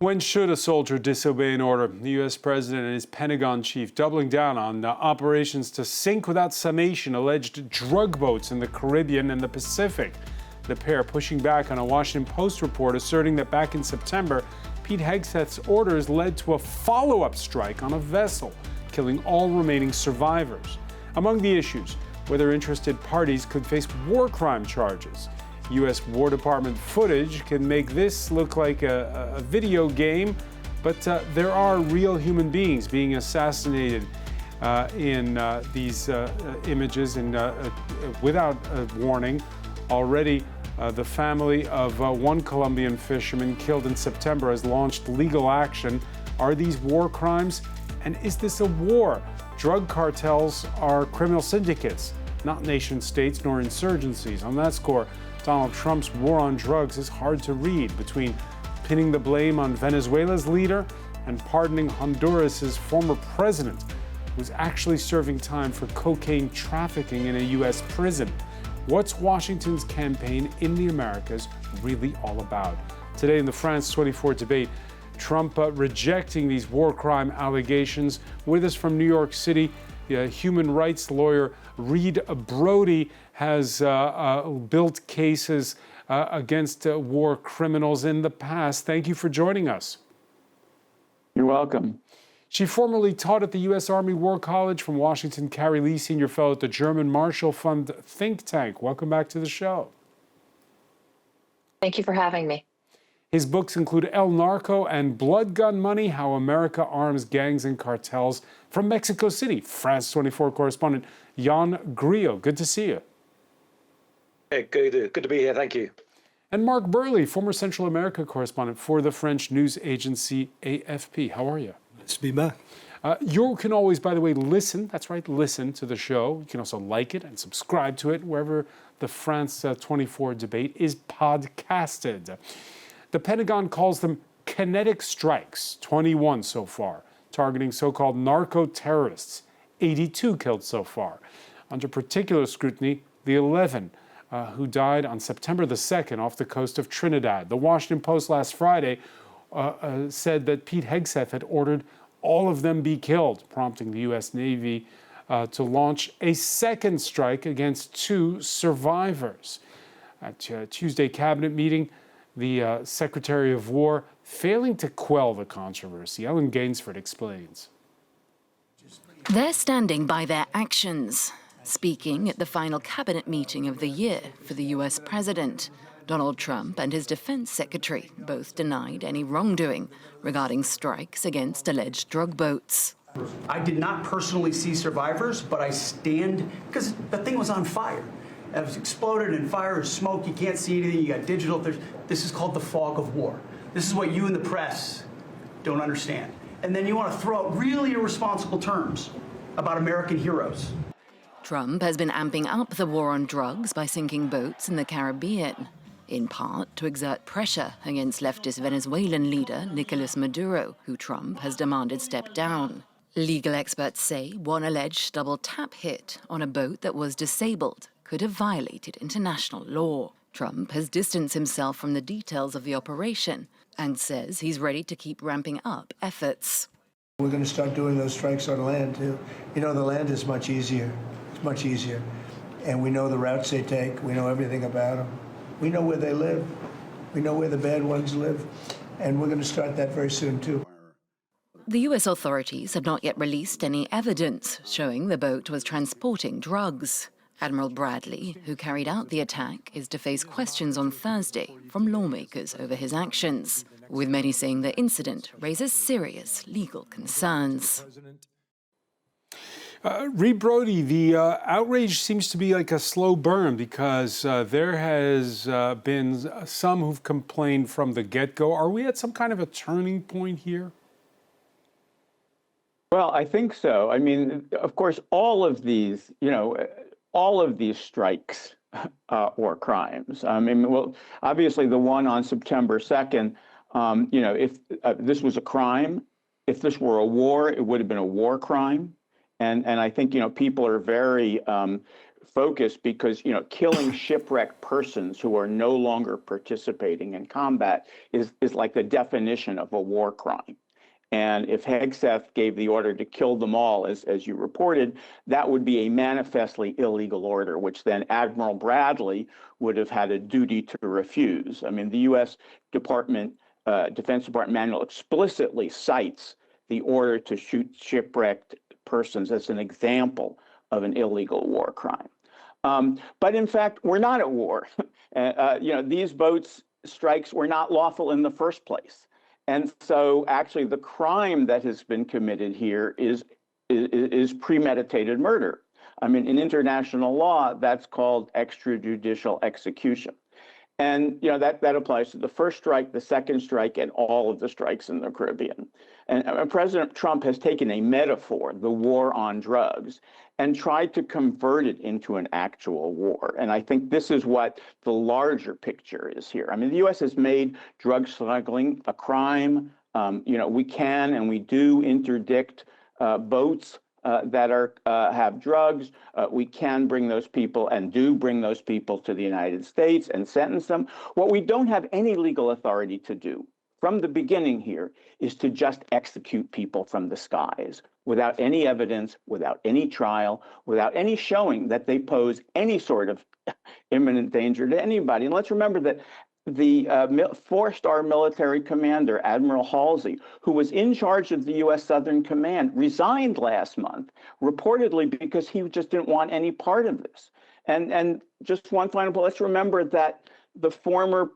When should a soldier disobey an order? The U.S. president and his Pentagon chief doubling down on operations to sink without summation alleged drug boats in the Caribbean and the Pacific. The pair pushing back on a Washington Post report asserting that back in September, Pete Hegseth's orders led to a follow-up strike on a vessel, killing all remaining survivors. Among the issues, whether interested parties could face war crime charges. U.S. War Department footage can make this look like a video game, but there are real human beings being assassinated in these images and without a warning. Already, the family of one Colombian fisherman killed in September has launched legal action. Are these war crimes? And is this a war? Drug cartels are criminal syndicates, not nation states nor insurgencies. On that score, Donald Trump's war on drugs is hard to read between pinning the blame on Venezuela's leader and pardoning Honduras's former president, who's actually serving time for cocaine trafficking in a U.S. prison. What's Washington's campaign in the Americas really all about? Today in the France 24 debate, Trump rejecting these war crime allegations. With us from New York City, human rights lawyer Reed Brody has built cases against war criminals in the past. Thank you for joining us. You're welcome. She formerly taught at the U.S. Army War College. From Washington, Carrie Lee, senior fellow at the German Marshall Fund think tank. Welcome back to the show. Thank you for having me. His books include El Narco and Blood Gun Money, How America Arms Gangs and Cartels. From Mexico City, France 24 correspondent Jan Grillo. Good to see you. Hey, good to be here. Thank you. And Mark Burley, former Central America correspondent for the French news agency AFP. How are you? Nice to be back. You can always, by the way, listen. That's right, listen to the show. You can also like it and subscribe to it wherever the France 24 debate is podcasted. The Pentagon calls them kinetic strikes, 21 so far, targeting so-called narco-terrorists, 82 killed so far. Under particular scrutiny, the 11 who died on September the 2nd off the coast of Trinidad. The Washington Post last Friday said that Pete Hegseth had ordered all of them be killed, prompting the U.S. Navy to launch a second strike against 2 survivors. At a Tuesday cabinet meeting, the Secretary of War failing to quell the controversy. Ellen Gainsford explains. They're standing by their actions, speaking at the final cabinet meeting of the year for the U.S. president. Donald Trump and his defense secretary both denied any wrongdoing regarding strikes against alleged drug boats. I did not personally see survivors, but I stand, because the thing was on fire. It was exploded and fire and smoke. You can't see anything. You got digital. This is called the fog of war. This is what you in the press don't understand. And then you want to throw out really irresponsible terms about American heroes. Trump has been amping up the war on drugs by sinking boats in the Caribbean, in part to exert pressure against leftist Venezuelan leader Nicolas Maduro, who Trump has demanded step down. Legal experts say one alleged double tap hit on a boat that was disabled could have violated international law. Trump has distanced himself from the details of the operation and says he's ready to keep ramping up efforts. We're going to start doing those strikes on land, too. You know, the land is much easier. It's much easier. And we know the routes they take. We know everything about them. We know where they live. We know where the bad ones live. And we're going to start that very soon, too. The U.S. authorities have not yet released any evidence showing the boat was transporting drugs. Admiral Bradley, who carried out the attack, is to face questions on Thursday from lawmakers over his actions, with many saying the incident raises serious legal concerns. Reed Brody, the outrage seems to be like a slow burn because there has been some who've complained from the get-go. Are we at some kind of a turning point here? Well, I think so. I mean, of course, all of these strikes or crimes. I mean, well, obviously the one on September 2nd, if this was a crime, if this were a war, it would have been a war crime. And I think, people are very focus because, killing shipwrecked persons who are no longer participating in combat is like the definition of a war crime. And if Hegseth gave the order to kill them all, as you reported, that would be a manifestly illegal order, which then Admiral Bradley would have had a duty to refuse. I mean, the U.S. Defense Department manual explicitly cites the order to shoot shipwrecked persons as an example of an illegal war crime. But in fact, we're not at war. These boats strikes were not lawful in the first place. And so actually the crime that has been committed here is premeditated murder. I mean, in international law, that's called extrajudicial execution. And that applies to the first strike, the second strike, and all of the strikes in the Caribbean. And President Trump has taken a metaphor, the war on drugs, and tried to convert it into an actual war. And I think this is what the larger picture is here. I mean, the U.S. has made drug smuggling a crime. We can and we do interdict boats that have drugs. We can bring those people and do bring those people to the United States and sentence them. What we don't have any legal authority to do from the beginning here is to just execute people from the skies without any evidence, without any trial, without any showing that they pose any sort of imminent danger to anybody. And let's remember that the four-star military commander, Admiral Halsey, who was in charge of the U.S. Southern Command, resigned last month, reportedly because he just didn't want any part of this. And just one final point, let's remember that the former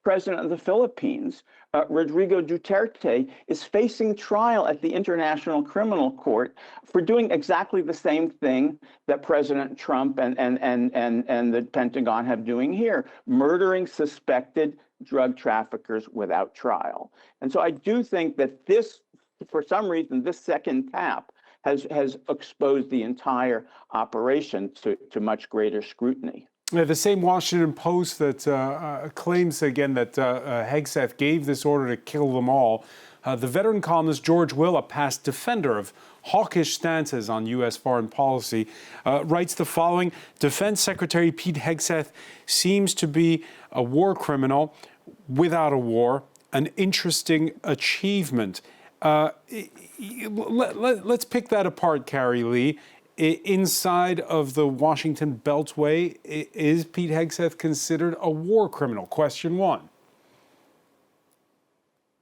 president of the Philippines, Rodrigo Duterte, is facing trial at the International Criminal Court for doing exactly the same thing that President Trump and the Pentagon have doing here, murdering suspected drug traffickers without trial. And so I do think that this, for some reason, this second tap has exposed the entire operation to much greater scrutiny. The same Washington Post that claims again that Hegseth gave this order to kill them all. The veteran columnist George Will, a past defender of hawkish stances on U.S. foreign policy, writes the following: Defense Secretary Pete Hegseth seems to be a war criminal without a war, an interesting achievement. Let's pick that apart, Carrie Lee. Inside of the Washington Beltway, is Pete Hegseth considered a war criminal? Question one.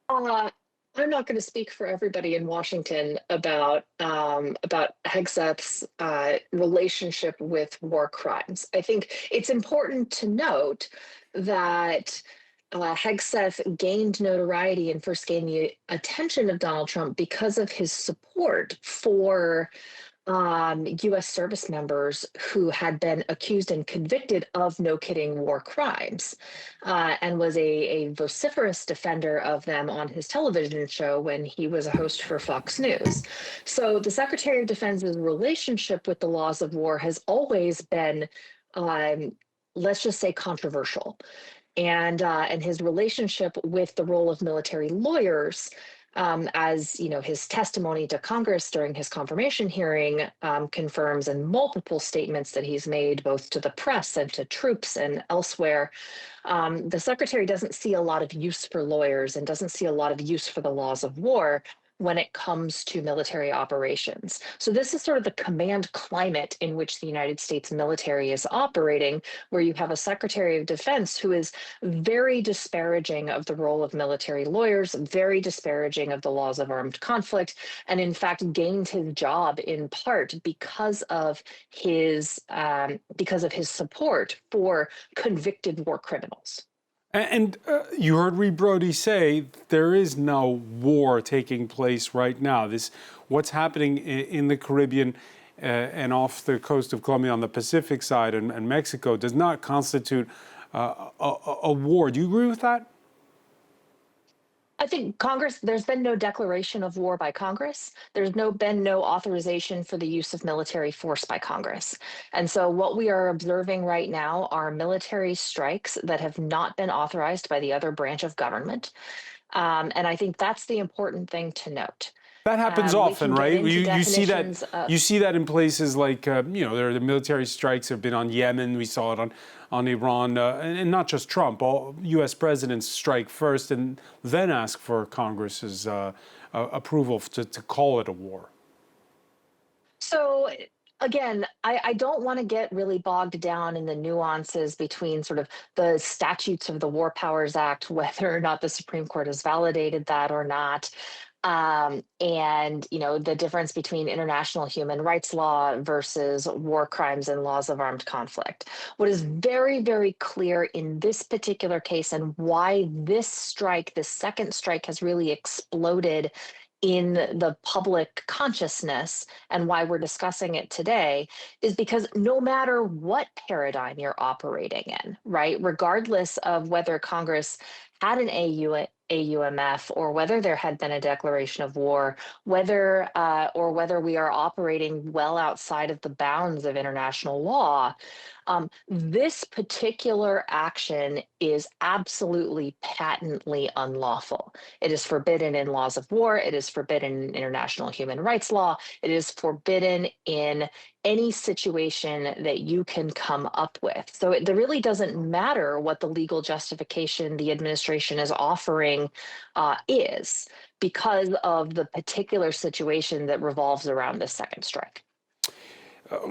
I'm not going to speak for everybody in Washington about Hegseth's relationship with war crimes. I think it's important to note that Hegseth gained notoriety and first gained the attention of Donald Trump because of his support for U.S. service members who had been accused and convicted of, no kidding, war crimes, and was a vociferous defender of them on his television show when he was a host for Fox News. So the Secretary of Defense's relationship with the laws of war has always been, let's just say, controversial. And his relationship with the role of military lawyers, as his testimony to Congress during his confirmation hearing confirms, and multiple statements that he's made both to the press and to troops and elsewhere, the secretary doesn't see a lot of use for lawyers and doesn't see a lot of use for the laws of war when it comes to military operations. So this is sort of the command climate in which the United States military is operating, where you have a Secretary of Defense who is very disparaging of the role of military lawyers, very disparaging of the laws of armed conflict, and in fact gained his job in part because of his support for convicted war criminals. And you heard Reed Brody say there is no war taking place right now. What's happening in the Caribbean and off the coast of Colombia on the Pacific side and Mexico does not constitute a war. Do you agree with that? I think there's been no declaration of war by Congress. There's been no authorization for the use of military force by Congress. And so what we are observing right now are military strikes that have not been authorized by the other branch of government. And I think that's the important thing to note. That happens We often, can get right? into You see that. definitions of- You see that in places like there are the military strikes have been on Yemen. We saw it on Iran, and not just Trump. All U.S. presidents strike first and then ask for Congress's approval to call it a war. So again, I don't want to get really bogged down in the nuances between sort of the statutes of the War Powers Act, whether or not the Supreme Court has validated that or not. And the difference between international human rights law versus war crimes and laws of armed conflict. What is very, very clear in this particular case, and why this second strike has really exploded in the public consciousness, and why we're discussing it today, is because no matter what paradigm you're operating in, right, regardless of whether Congress had an AUMF or whether there had been a declaration of war, whether we are operating well outside of the bounds of international law, this particular action is absolutely patently unlawful. It is forbidden in laws of war. It is forbidden in international human rights law. It is forbidden in any situation that you can come up with. So it really doesn't matter what the legal justification the administration is offering is, because of the particular situation that revolves around this second strike.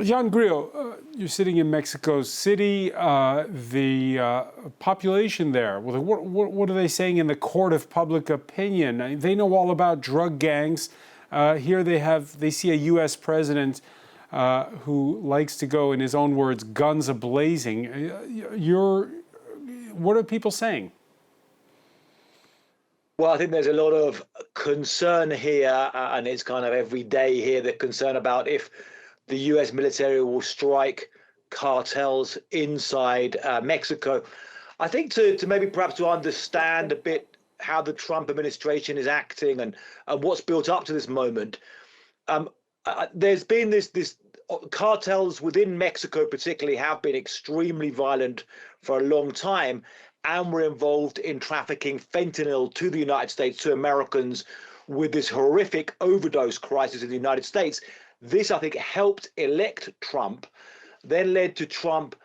Jan Grillo, you're sitting in Mexico City. The population there, what are they saying in the court of public opinion? They know all about drug gangs. Here they see a U.S. president who likes to go, in his own words, guns a-blazing. What are people saying? Well, I think there's a lot of concern here, and it's kind of every day here, the concern about if the U.S. military will strike cartels inside Mexico. I think to maybe perhaps to understand a bit how the Trump administration is acting and what's built up to this moment, there's been this cartels within Mexico particularly have been extremely violent for a long time, and were involved in trafficking fentanyl to the United States, to Americans, with this horrific overdose crisis in the United States. This, I think, helped elect Trump, then led to Trump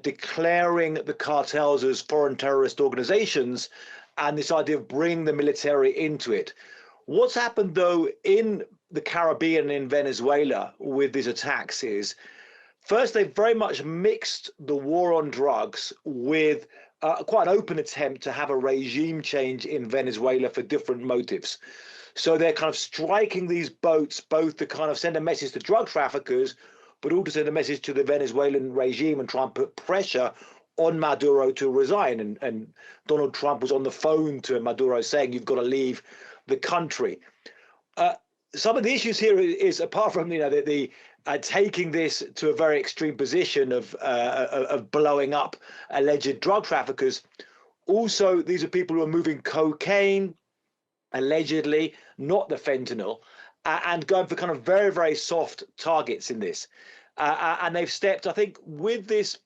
declaring the cartels as foreign terrorist organizations, and this idea of bringing the military into it. What's happened, though, in the Caribbean and in Venezuela with these attacks is, first, they've very much mixed the war on drugs with quite an open attempt to have a regime change in Venezuela for different motives. So they're kind of striking these boats, both to kind of send a message to drug traffickers, but also send a message to the Venezuelan regime and try and put pressure on Maduro to resign. And Donald Trump was on the phone to Maduro saying, you've got to leave the country. Some of the issues here is, apart from the taking this to a very extreme position of blowing up alleged drug traffickers, also these are people who are moving cocaine, allegedly, not the fentanyl, and going for kind of very, very soft targets in this. And they've stepped, I think, with this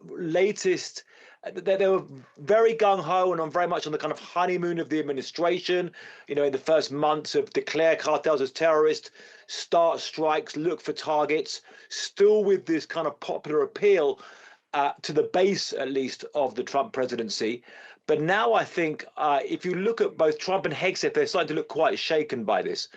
latest, they were very gung-ho and very much on the kind of honeymoon of the administration, in the first months of declare cartels as terrorists, start strikes, look for targets, still with this kind of popular appeal to the base, at least, of the Trump presidency. But now I think if you look at both Trump and Hegseth, they're starting to look quite shaken by this.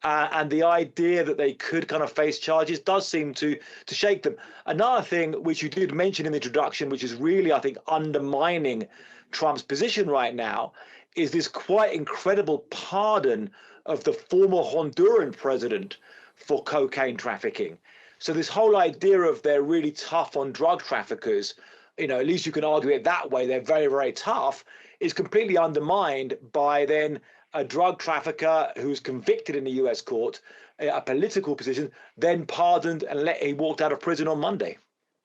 And the idea that they could kind of face charges does seem to shake them. Another thing, which you did mention in the introduction, which is really, I think, undermining Trump's position right now, is this quite incredible pardon of the former Honduran president for cocaine trafficking. So this whole idea of they're really tough on drug traffickers, at least you can argue it that way, they're very, very tough, is completely undermined by then a drug trafficker who's convicted in the US court, a political position, then pardoned and he walked out of prison on Monday.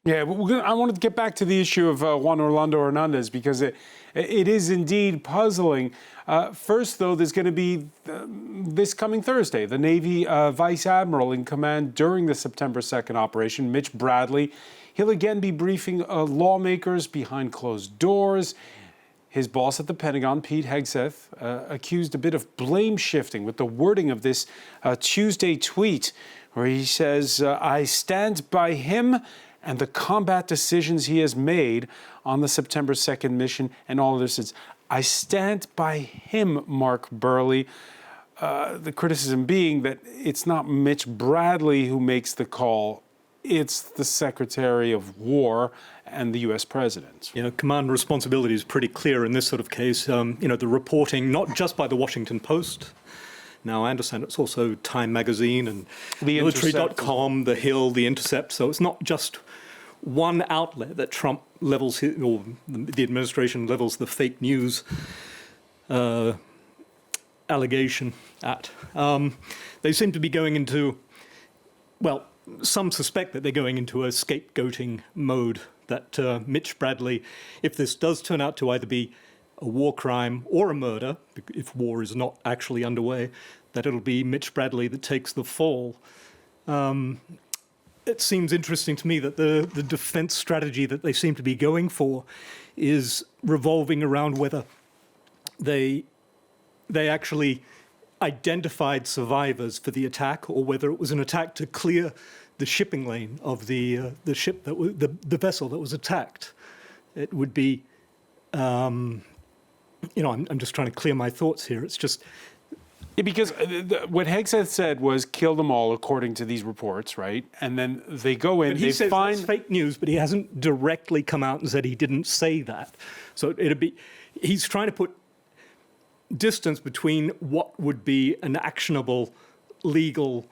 Yeah, I wanted to get back to the issue of Juan Orlando Hernandez, because it is indeed puzzling. First, though, there's going to be this coming Thursday, the Navy Vice Admiral in command during the September 2nd operation, Mitch Bradley. He'll again be briefing lawmakers behind closed doors. His boss at the Pentagon, Pete Hegseth, accused a bit of blame shifting with the wording of this Tuesday tweet, where he says, I stand by him and the combat decisions he has made on the September 2nd mission and all of this. I stand by him, Mark Burley. The criticism being that it's not Mitch Bradley who makes the call, it's the Secretary of War and the U.S. President. You know, command responsibility is pretty clear in this sort of case. You know, the reporting, not just by the Washington Post. Now, I understand it's also Time Magazine and military.com, The Hill, The Intercept. So it's not just one outlet that Trump levels, or the administration levels the fake news allegation at. They seem to be going into, well, some suspect that they're going into a scapegoating mode, that Mitch Bradley, if this does turn out to either be a war crime or a murder, if war is not actually underway, that it'll be Mitch Bradley that takes the fall. It seems interesting to me that the defense strategy that they seem to be going for is revolving around whether they actually identified survivors for the attack, or whether it was an attack to clear the shipping lane of the ship that was the vessel that was attacked. It would be, you know, I'm just trying to clear my thoughts here. It's just. Yeah, because what Hegseth said was kill them all according to these reports, right? And then they go in, he says that's fake news, but he hasn't directly come out and said he didn't say that. So it'd be, he's trying to put distance between what would be an actionable legal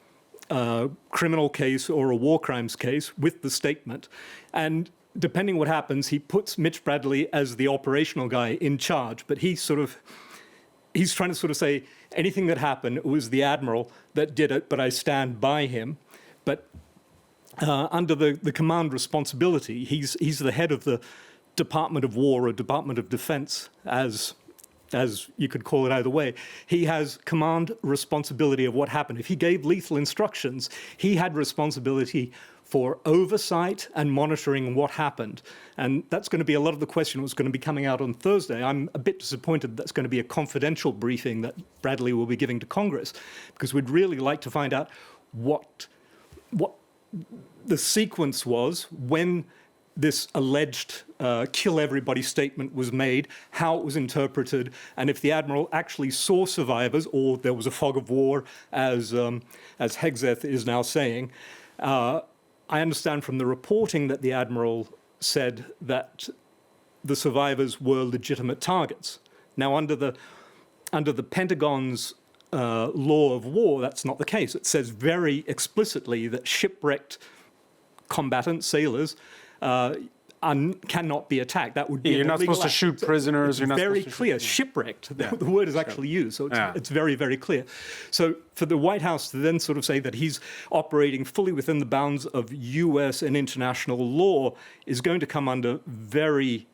criminal case or a war crimes case with the statement. And depending what happens, he puts Mitch Bradley as the operational guy in charge, but he's trying to sort of say anything that happened, it was the admiral that did it, but I stand by him. But under the command responsibility, he's the head of the Department of War or Department of Defense, as you could call it either way. He has command responsibility of what happened. If he gave lethal instructions, he had responsibility for oversight and monitoring what happened. And that's going to be a lot of the question was going to be coming out on Thursday. I'm a bit disappointed that's going to be a confidential briefing that Bradley will be giving to Congress, because we'd really like to find out what the sequence was when this alleged kill everybody statement was made, how it was interpreted, and if the admiral actually saw survivors, or there was a fog of war, as Hegseth is now saying. I understand from the reporting that the admiral said that the survivors were legitimate targets. Now, under the Pentagon's law of war, that's not the case. It says very explicitly that shipwrecked combatants, sailors, cannot be attacked. That would be you're not supposed to shoot prisoners. You're not very clear. Shipwrecked. Yeah. The word is actually used, so it's very, very clear. So for the White House to then sort of say that he's operating fully within the bounds of U.S. and international law is going to come under very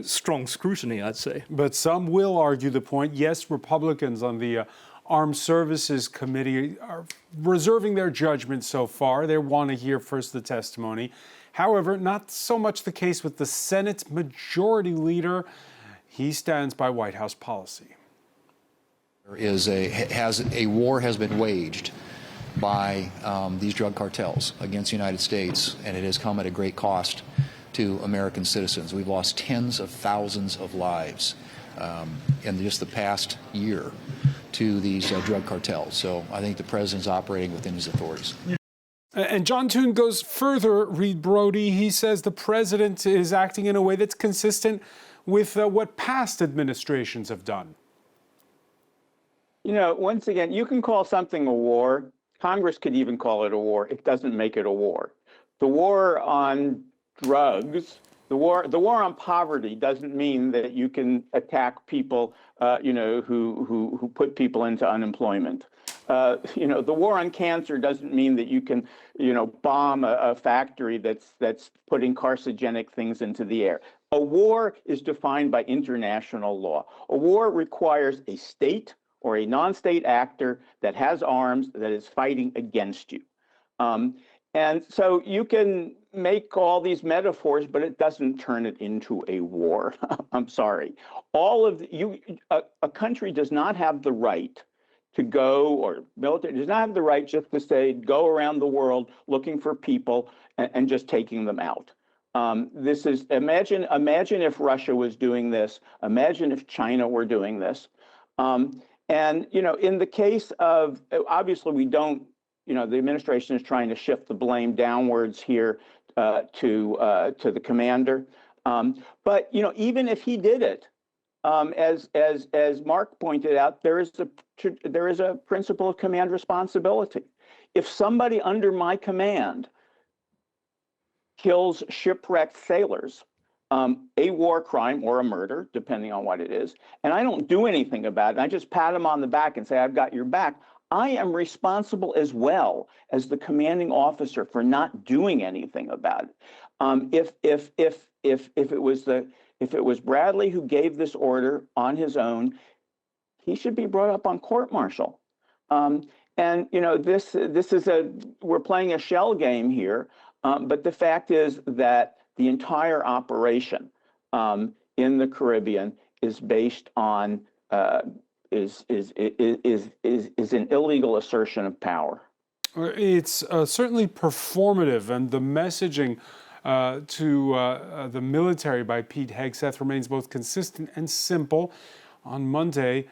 strong scrutiny, I'd say. But some will argue the point. Yes, Republicans on the Armed Services Committee are reserving their judgment so far. They want to hear first the testimony. However, not so much the case with the Senate Majority Leader. He stands by White House policy. A war has been waged by these drug cartels against the United States, and it has come at a great cost to American citizens. We've lost tens of thousands of lives in just the past year to these drug cartels. So I think the president's operating within his authorities. And John Toon goes further, Reed Brody. He says the president is acting in a way that's consistent with what past administrations have done. You know, once again, you can call something a war. Congress could even call it a war. It doesn't make it a war. The war on drugs, the war on poverty doesn't mean that you can attack people, who put people into unemployment. The war on cancer doesn't mean that you can, bomb a factory that's putting carcinogenic things into the air. A war is defined by international law. A war requires a state or a non-state actor that has arms that is fighting against you. And so you can, make all these metaphors, but it doesn't turn it into a war. I'm sorry. All of a country does not have the right to go, or military does not have the right just to say, go around the world looking for people and just taking them out. This is, imagine if Russia was doing this. Imagine if China were doing this. And, in the case of, obviously we don't, the administration is trying to shift the blame downwards here to the commander. But, even if he did it, as Mark pointed out, there is a principle of command responsibility. If somebody under my command kills shipwrecked sailors, a war crime or a murder, depending on what it is, and I don't do anything about it, I just pat him on the back and say, I've got your back, I am responsible as well as the commanding officer for not doing anything about it. If it was Bradley who gave this order on his own, he should be brought up on court-martial. And this is we're playing a shell game here, but the fact is that the entire operation in the Caribbean is based on is an illegal assertion of power. It's certainly performative, and the messaging to the military by Pete Hegseth remains both consistent and simple. On Monday,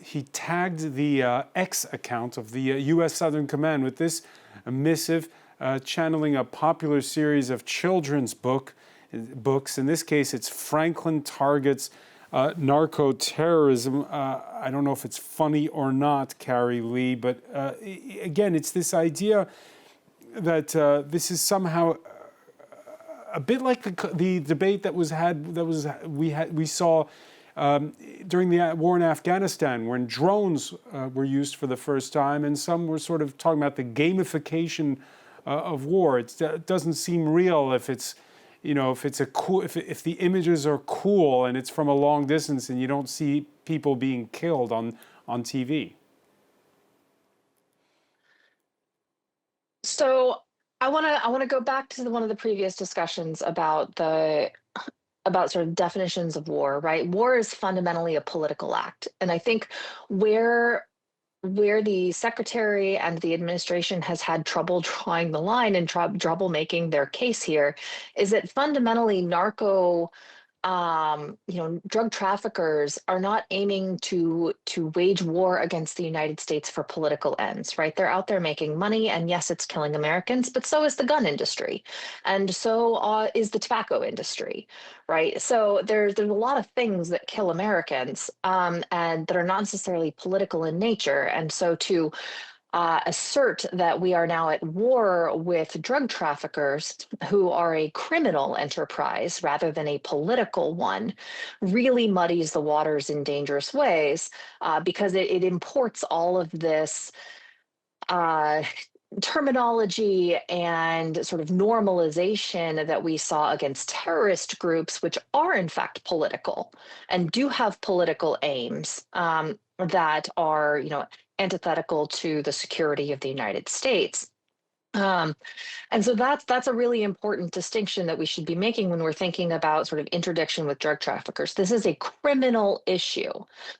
he tagged the X account of the U.S. Southern Command with this missive, channeling a popular series of children's books. In this case, it's Franklin Target's narco-terrorism. I don't know if it's funny or not, Carrie Lee, but again, it's this idea that this is somehow a bit like the debate we saw during the war in Afghanistan, when drones were used for the first time, and some were sort of talking about the gamification of war. It doesn't seem real if it's, if the images are cool and it's from a long distance and you don't see people being killed on TV. So I want to go back to one of the previous discussions about sort of definitions of war, right? War is fundamentally a political act. And I think where the secretary and the administration has had trouble drawing the line and trouble making their case here is that fundamentally drug traffickers are not aiming to wage war against the United States for political ends, right? They're out there making money, and yes, it's killing Americans, but so is the gun industry, and so is the tobacco industry, right? So there's a lot of things that kill Americans, and that are not necessarily political in nature, and so to assert that we are now at war with drug traffickers who are a criminal enterprise rather than a political one really muddies the waters in dangerous ways, because it imports all of this terminology and sort of normalization that we saw against terrorist groups, which are in fact political and do have political aims, that are, antithetical to the security of the United States. And so that's a really important distinction that we should be making when we're thinking about sort of interdiction with drug traffickers. This is a criminal issue,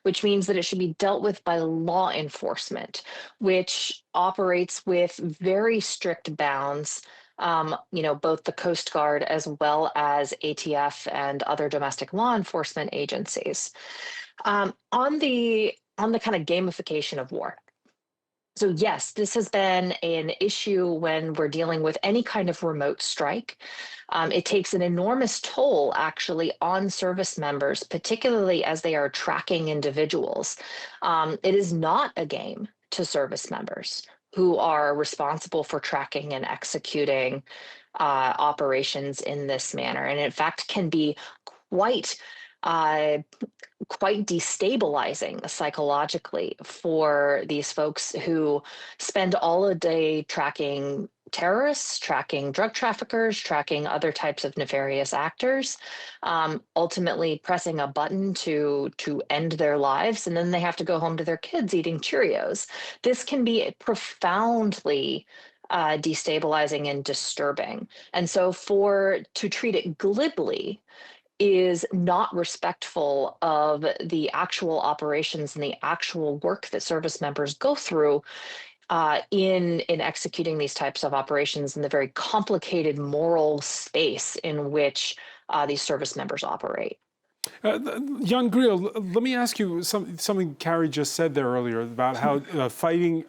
which means that it should be dealt with by law enforcement, which operates with very strict bounds, both the Coast Guard as well as ATF and other domestic law enforcement agencies. On the kind of gamification of war. So yes, this has been an issue when we're dealing with any kind of remote strike. It takes an enormous toll actually on service members, particularly as they are tracking individuals. It is not a game to service members who are responsible for tracking and executing operations in this manner, and in fact can be quite destabilizing psychologically for these folks who spend all a day tracking terrorists, tracking drug traffickers, tracking other types of nefarious actors, ultimately pressing a button to end their lives, and then they have to go home to their kids eating Cheerios. This can be profoundly destabilizing and disturbing. And so to treat it glibly is not respectful of the actual operations and the actual work that service members go through in executing these types of operations in the very complicated moral space in which these service members operate. Jan Griel, let me ask you something Carrie just said there earlier about how fighting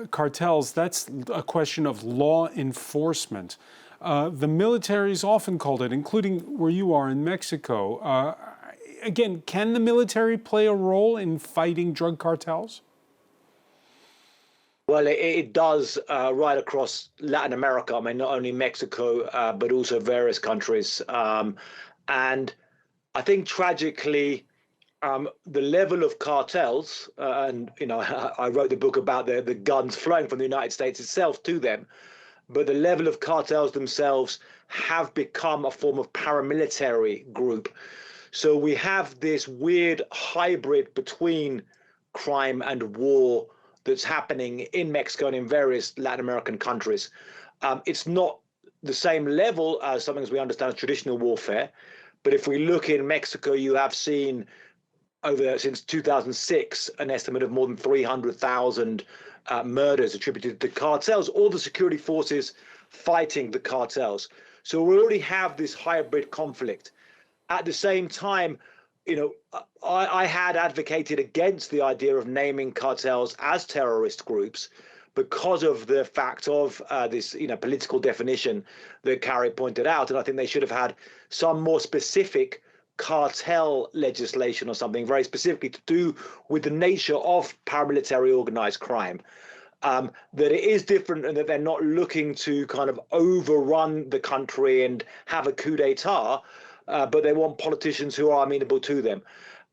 cartels, that's a question of law enforcement. The military is often called it, including where you are in Mexico. Again, can the military play a role in fighting drug cartels? Well, it does right across Latin America. I mean, not only Mexico, but also various countries. And I think tragically, the level of cartels, and I wrote the book about the guns flowing from the United States itself to them, but the level of cartels themselves have become a form of paramilitary group. So we have this weird hybrid between crime and war that's happening in Mexico and in various Latin American countries. It's not the same level as something as we understand as traditional warfare. But if we look in Mexico, you have seen since 2006, an estimate of more than 300,000 murders attributed to cartels, all the security forces fighting the cartels. So we already have this hybrid conflict. At the same time, I had advocated against the idea of naming cartels as terrorist groups because of the fact of this, political definition that Carrie pointed out. And I think they should have had some more specific cartel legislation or something very specifically to do with the nature of paramilitary organized crime. That it is different and that they're not looking to kind of overrun the country and have a coup d'etat, but they want politicians who are amenable to them.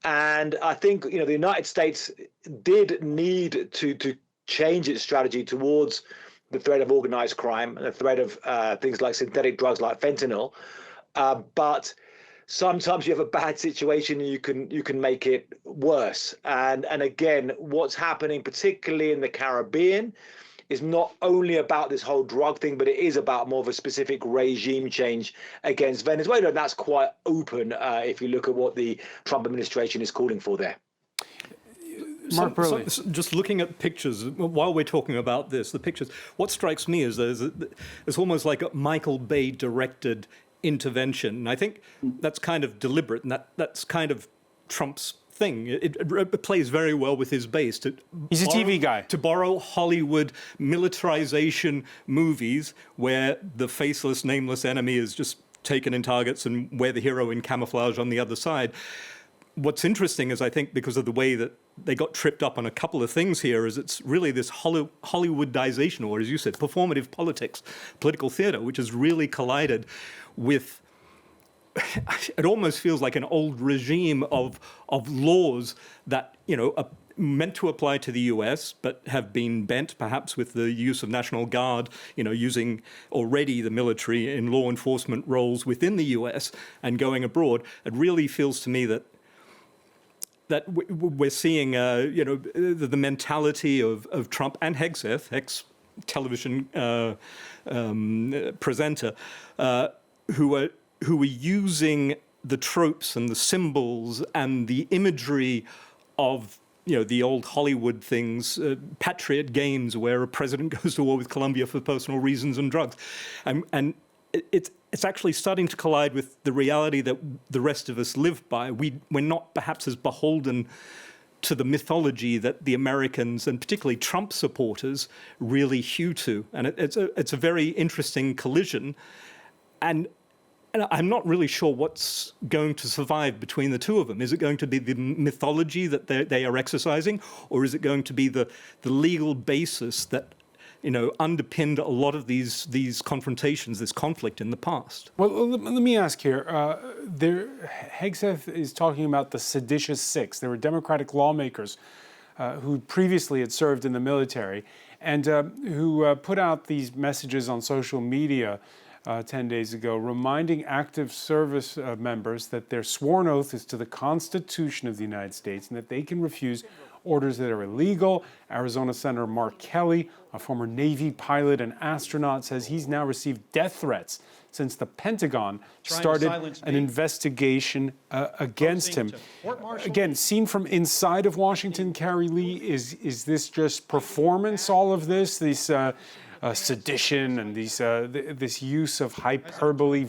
And I think, the United States did need to change its strategy towards the threat of organized crime and the threat of things like synthetic drugs like fentanyl. But sometimes you have a bad situation and you can make it worse. And again, what's happening, particularly in the Caribbean, is not only about this whole drug thing, but it is about more of a specific regime change against Venezuela. And that's quite open if you look at what the Trump administration is calling for there. Mark Burley. Just looking at pictures, while we're talking about this, the pictures, what strikes me is there's almost like a Michael Bay directed intervention. And I think that's kind of deliberate, and that's kind of Trump's thing. It plays very well with his base. He's a TV guy. To borrow Hollywood militarization movies where the faceless, nameless enemy is just taken in targets and we're the hero in camouflage on the other side. What's interesting is, I think, because of the way that they got tripped up on a couple of things here, is it's really this Hollywoodization, or as you said, performative politics, political theater, which has really collided with, it almost feels like an old regime of laws that, are meant to apply to the US, but have been bent perhaps with the use of National Guard, using already the military in law enforcement roles within the US and going abroad. It really feels to me that we're seeing, the mentality of Trump and Hegseth, ex-television presenter, who are using the tropes and the symbols and the imagery of, the old Hollywood things, Patriot Games, where a president goes to war with Colombia for personal reasons and drugs, and it's actually starting to collide with the reality that the rest of us live by. We're not perhaps as beholden to the mythology that the Americans, and particularly Trump supporters, really hew to. And it's a very interesting collision. And I'm not really sure what's going to survive between the two of them. Is it going to be the mythology that they are exercising, or is it going to be the legal basis that underpinned a lot of these confrontations, this conflict in the past? Well, let me ask here. Hegseth is talking about the seditious six. There were Democratic lawmakers who previously had served in the military and who put out these messages on social media 10 days ago, reminding active service members that their sworn oath is to the Constitution of the United States and that they can refuse orders that are illegal. Arizona Senator Mark Kelly, a former Navy pilot and astronaut, says he's now received death threats since the Pentagon started an investigation against him. Again, seen from inside of Washington, Carrie Lee, is this just performance, all of this? These sedition and this use of hyperbole,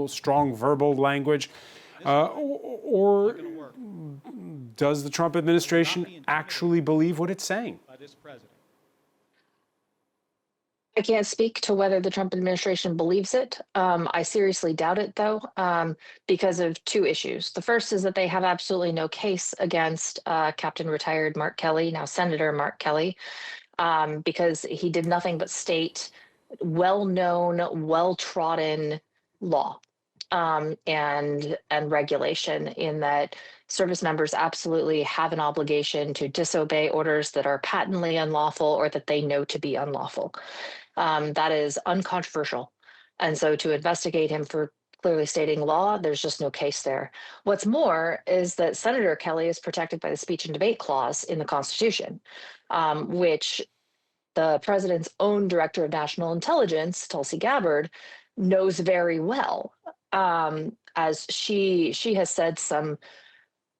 strong verbal language, or does the Trump administration actually believe what it's saying? I can't speak to whether the Trump administration believes it. I seriously doubt it, though, because of two issues. The first is that they have absolutely no case against Captain Retired Mark Kelly, now Senator Mark Kelly, because he did nothing but state well-known, well-trodden law and regulation, in that service members absolutely have an obligation to disobey orders that are patently unlawful or that they know to be unlawful. That is uncontroversial. And so to investigate him for clearly stating law, there's just no case there. What's more is that Senator Kelly is protected by the speech and debate clause in the Constitution, which the president's own director of national intelligence, Tulsi Gabbard, knows very well, as she has said some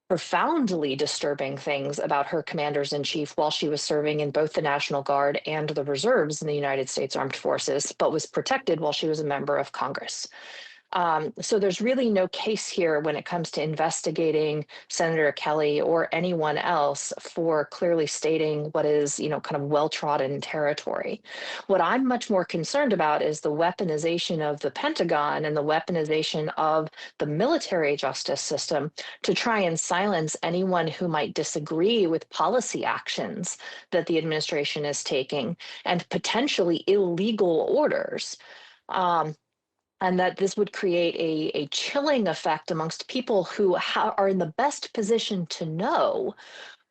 profoundly disturbing things about her commanders-in-chief while she was serving in both the National Guard and the reserves in the United States Armed Forces, but was protected while she was a member of Congress. So there's really no case here when it comes to investigating Senator Kelly or anyone else for clearly stating what is, kind of well-trodden territory. What I'm much more concerned about is the weaponization of the Pentagon and the weaponization of the military justice system to try and silence anyone who might disagree with policy actions that the administration is taking and potentially illegal orders. And that this would create a chilling effect amongst people who are in the best position to know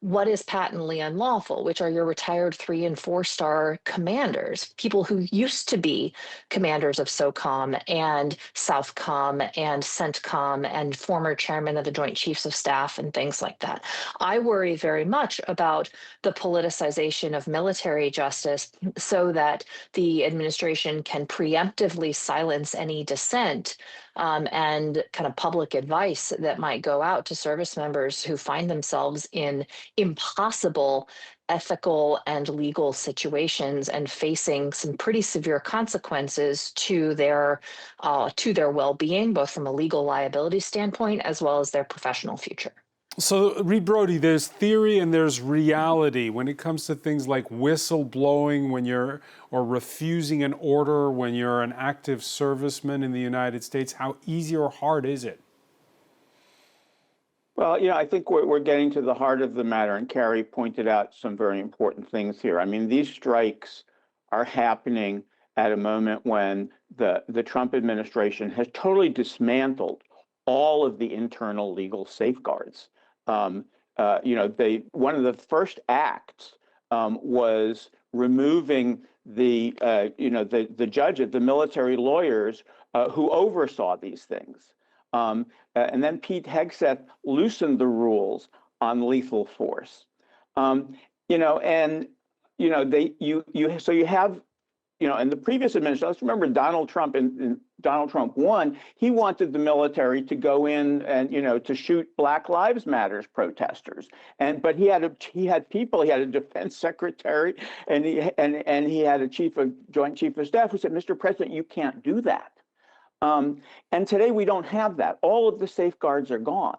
what is patently unlawful, which are your retired 3- and 4-star commanders, people who used to be commanders of SOCOM and Southcom and CENTCOM and former chairman of the Joint Chiefs of Staff and things like that. I worry very much about the politicization of military justice so that the administration can preemptively silence any dissent and kind of public advice that might go out to service members who find themselves in impossible ethical and legal situations and facing some pretty severe consequences to their well-being, both from a legal liability standpoint as well as their professional future. So, Reed Brody, there's theory and there's reality when it comes to things like whistleblowing or refusing an order when you're an active serviceman in the United States. How easy or hard is it? Well, I think we're getting to the heart of the matter, and Carrie pointed out some very important things here. I mean, these strikes are happening at a moment when the Trump administration has totally dismantled all of the internal legal safeguards. One of the first acts was removing the judges, the military lawyers who oversaw these things. And then Pete Hegseth loosened the rules on lethal force. So you have, in the previous administration, let's remember Donald Trump, and Donald Trump won, he wanted the military to go in and, to shoot Black Lives Matter protesters. But he had people, he had a defense secretary, and he had a joint chief of staff who said, Mr. President, you can't do that. And today we don't have that. All of the safeguards are gone.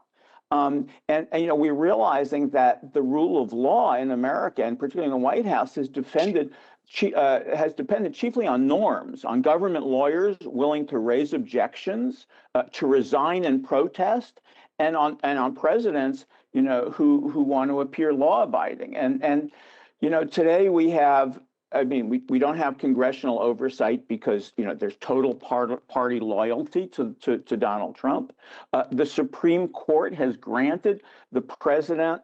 We're realizing that the rule of law in America, and particularly in the White House, has depended chiefly on norms, on government lawyers willing to raise objections, to resign and protest, and on presidents, who want to appear law-abiding. And today we have. We don't have congressional oversight because there's total party loyalty to Donald Trump. The Supreme Court has granted the president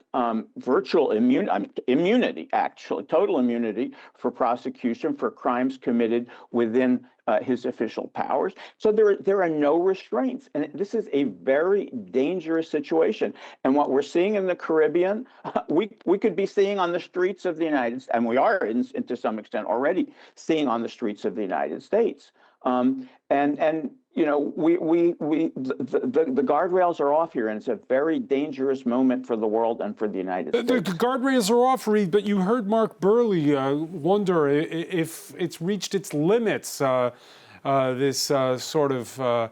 virtual immunity, actually total immunity for prosecution for crimes committed within his official powers. So there are no restraints, and this is a very dangerous situation. And what we're seeing in the Caribbean, we could be seeing on the streets of the United States, and we are to some extent already seeing on the streets of the United States. And you know, the guardrails are off here, and it's a very dangerous moment for the world and for the United States. The guardrails are off, Reed, but you heard Mark Burley wonder if it's reached its limits. This sort of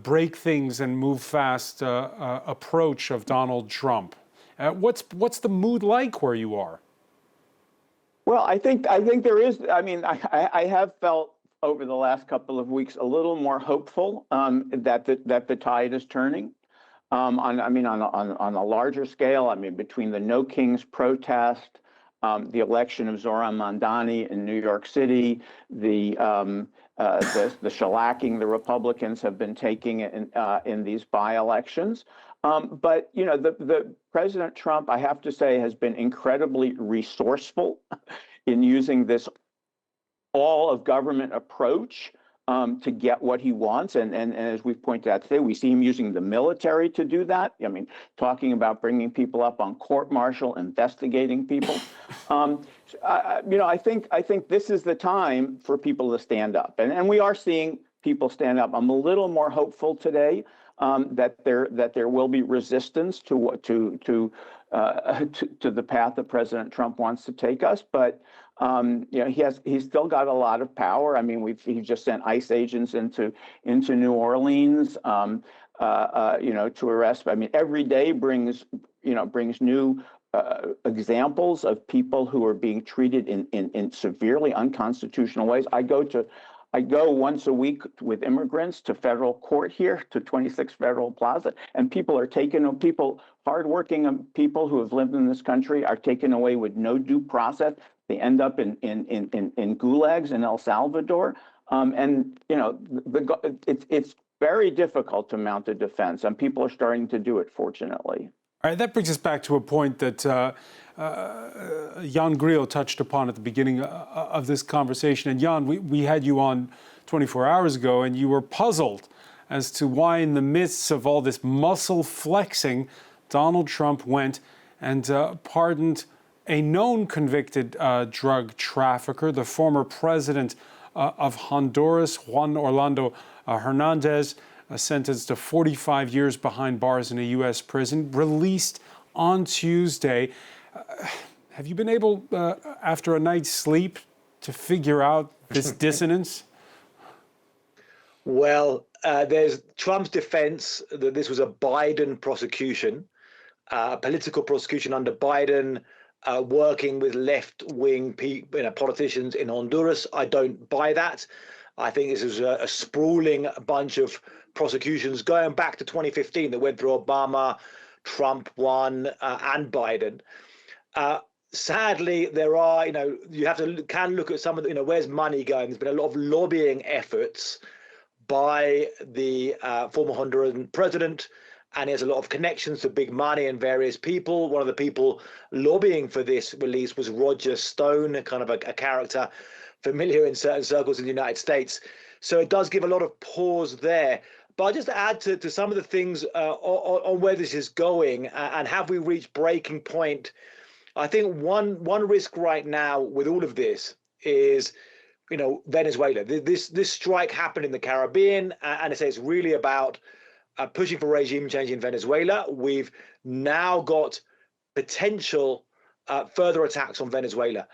break things and move fast approach of Donald Trump. What's the mood like where you are? Well, I think there is. I mean, I have felt over the last couple of weeks a little more hopeful that the tide is turning. On a larger scale, I mean, between the No Kings protest, the election of Zohran Mamdani in New York City, the shellacking the Republicans have been taking in these by-elections. But you know, the President Trump, I have to say, has been incredibly resourceful in using this all-of-government approach to get what he wants. And as we've pointed out today, we see him using the military to do that. I mean, talking about bringing people up on court-martial, investigating people. I think this is the time for people to stand up, and we are seeing people stand up. I'm a little more hopeful today that there will be resistance to the path that President Trump wants to take us, but. He's still got a lot of power. I mean, he just sent ICE agents into New Orleans, to arrest. I mean, every day brings new examples of people who are being treated in severely unconstitutional ways. I go once a week with immigrants to federal court here, to 26 Federal Plaza, and hardworking people who have lived in this country are taken away with no due process. They end up in gulags in El Salvador, it's very difficult to mount a defense, and people are starting to do it, fortunately. All right, that brings us back to a point that Jan Grillo touched upon at the beginning of this conversation. And Jan, we had you on 24 hours ago, and you were puzzled as to why, in the midst of all this muscle flexing, Donald Trump went and pardoned a known convicted drug trafficker, the former president of Honduras, Juan Orlando Hernandez, sentenced to 45 years behind bars in a U.S. prison, released on Tuesday. Have you been able, after a night's sleep, to figure out this dissonance? Well, there's Trump's defense that this was a Biden prosecution, political prosecution under Biden, working with left-wing politicians in Honduras. I don't buy that. I think this is a sprawling bunch of prosecutions going back to 2015 that went through Obama, Trump one, and Biden. Sadly, there are, you can look at some of the, where's money going? There's been a lot of lobbying efforts by the former Honduran president, and he has a lot of connections to big money and various people. One of the people lobbying for this release was Roger Stone, kind of a character familiar in certain circles in the United States. So it does give a lot of pause there. But I'll just add to some of the things on where this is going and have we reached breaking point. I think one risk right now with all of this is, Venezuela. This strike happened in the Caribbean, and it's really about pushing for regime change in Venezuela. We've now got potential further attacks on Venezuela.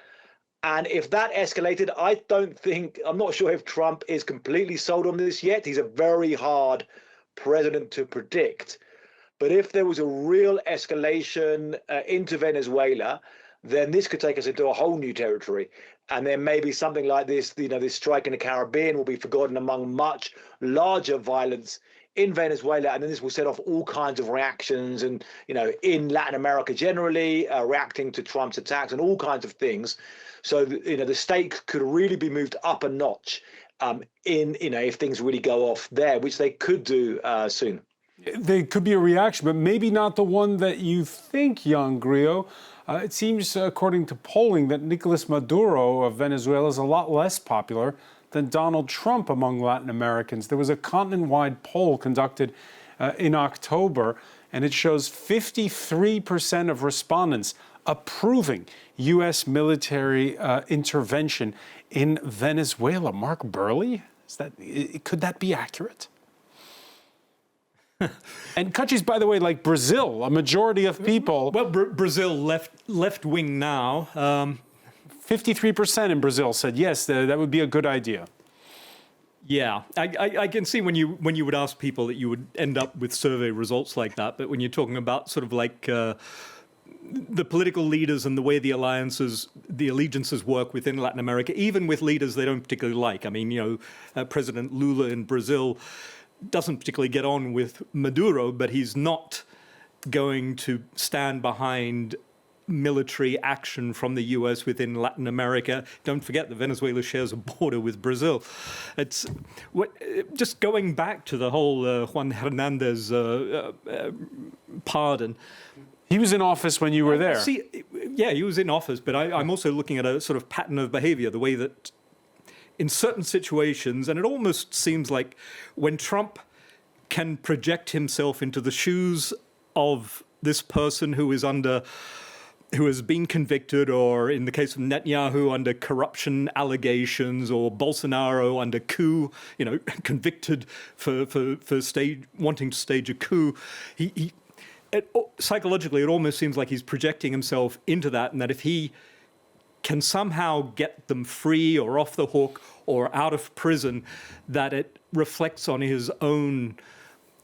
And if that escalated, I'm not sure if Trump is completely sold on this yet. He's a very hard president to predict. But if there was a real escalation into Venezuela, then this could take us into a whole new territory. And then maybe something like this, this strike in the Caribbean will be forgotten among much larger violence in Venezuela, and then this will set off all kinds of reactions, and in Latin America generally, reacting to Trump's attacks and all kinds of things. So the stakes could really be moved up a notch if things really go off there, which they could do soon. There could be a reaction, but maybe not the one that you think, Jan Grillo. It seems, according to polling, that Nicolas Maduro of Venezuela is a lot less popular than Donald Trump among Latin Americans. There was a continent-wide poll conducted in October, and it shows 53% of respondents approving U.S. military intervention in Venezuela. Mark Burley, could that be accurate? And countries, by the way, like Brazil, a majority of people. Well, Brazil left wing now. 53% in Brazil said yes, that would be a good idea. Yeah, I can see when you would ask people that you would end up with survey results like that. But when you're talking about sort of like the political leaders and the way the allegiances work within Latin America, even with leaders they don't particularly like. I mean, President Lula in Brazil doesn't particularly get on with Maduro, but he's not going to stand behind military action from the U.S. within Latin America. Don't forget that Venezuela shares a border with Brazil. It's just going back to the whole Juan Hernandez pardon. He was in office when you were there. Yeah, he was in office, but I'm also looking at a sort of pattern of behavior, the way that in certain situations, and it almost seems like when Trump can project himself into the shoes of this person who has been convicted, or in the case of Netanyahu, under corruption allegations, or Bolsonaro under coup, convicted for wanting to stage a coup. Psychologically, it almost seems like he's projecting himself into that, and that if he can somehow get them free or off the hook or out of prison, that it reflects on his own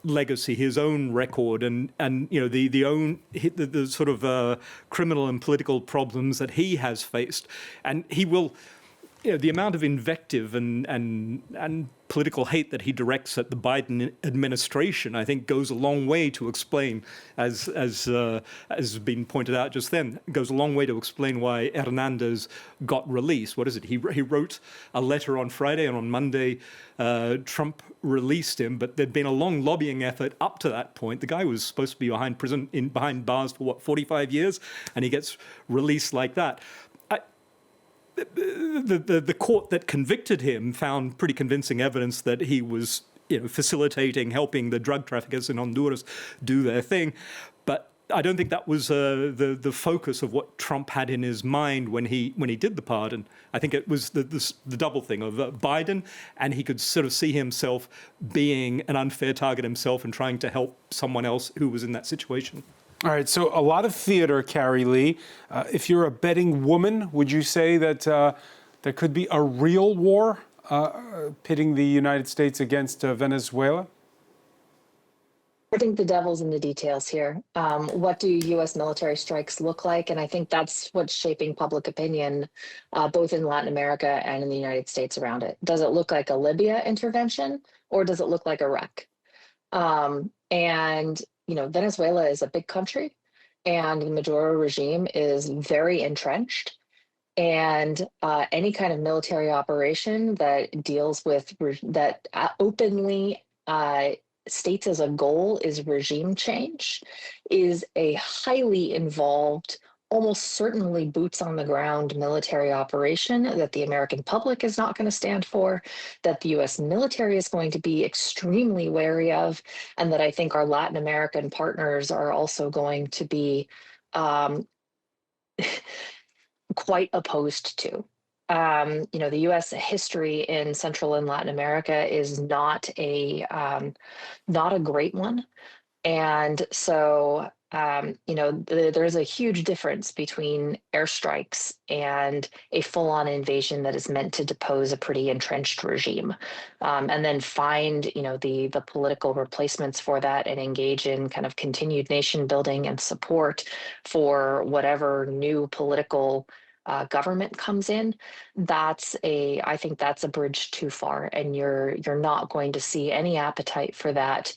legacy, his own record, and the sort of criminal and political problems that he has faced, and he will. The amount of invective and political hate that he directs at the Biden administration, I think, goes a long way to explain, as has been pointed out just then, goes a long way to explain why Hernandez got released. What is it? He wrote a letter on Friday, and on Monday, Trump released him. But there'd been a long lobbying effort up to that point. The guy was supposed to be behind bars for 45 years, and he gets released like that. The court that convicted him found pretty convincing evidence that he was, facilitating, helping the drug traffickers in Honduras do their thing. But I don't think that was the focus of what Trump had in his mind when he did the pardon. I think it was the double thing of Biden, and he could sort of see himself being an unfair target himself and trying to help someone else who was in that situation. All right, so a lot of theater, Carrie Lee. If you're a betting woman, would you say that there could be a real war pitting the United States against Venezuela? I think the devil's in the details here. What do U.S. military strikes look like? And I think that's what's shaping public opinion, both in Latin America and in the United States around it. Does it look like a Libya intervention, or does it look like Iraq? Venezuela is a big country, and the Maduro regime is very entrenched. And any kind of military operation that deals with that openly states as a goal is regime change is a highly involved, almost certainly boots on the ground military operation that the American public is not going to stand for, that the U.S. military is going to be extremely wary of, and that I think our Latin American partners are also going to be quite opposed to. The U.S. history in Central and Latin America is not a great one, and so there's a huge difference between airstrikes and a full-on invasion that is meant to depose a pretty entrenched regime, and then find the political replacements for that and engage in kind of continued nation building and support for whatever new political government comes in. I think that's a bridge too far, and you're not going to see any appetite for that,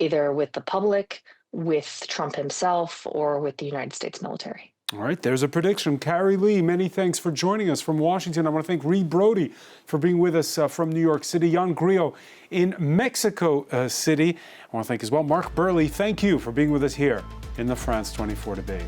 either with the public, with Trump himself, or with the United States military. All right, there's a prediction. Carrie Lee, many thanks for joining us from Washington. I want to thank Reed Brody for being with us from New York City. Jan Grillo in Mexico City. I want to thank as well Mark Burley. Thank you for being with us here in the France 24 debate.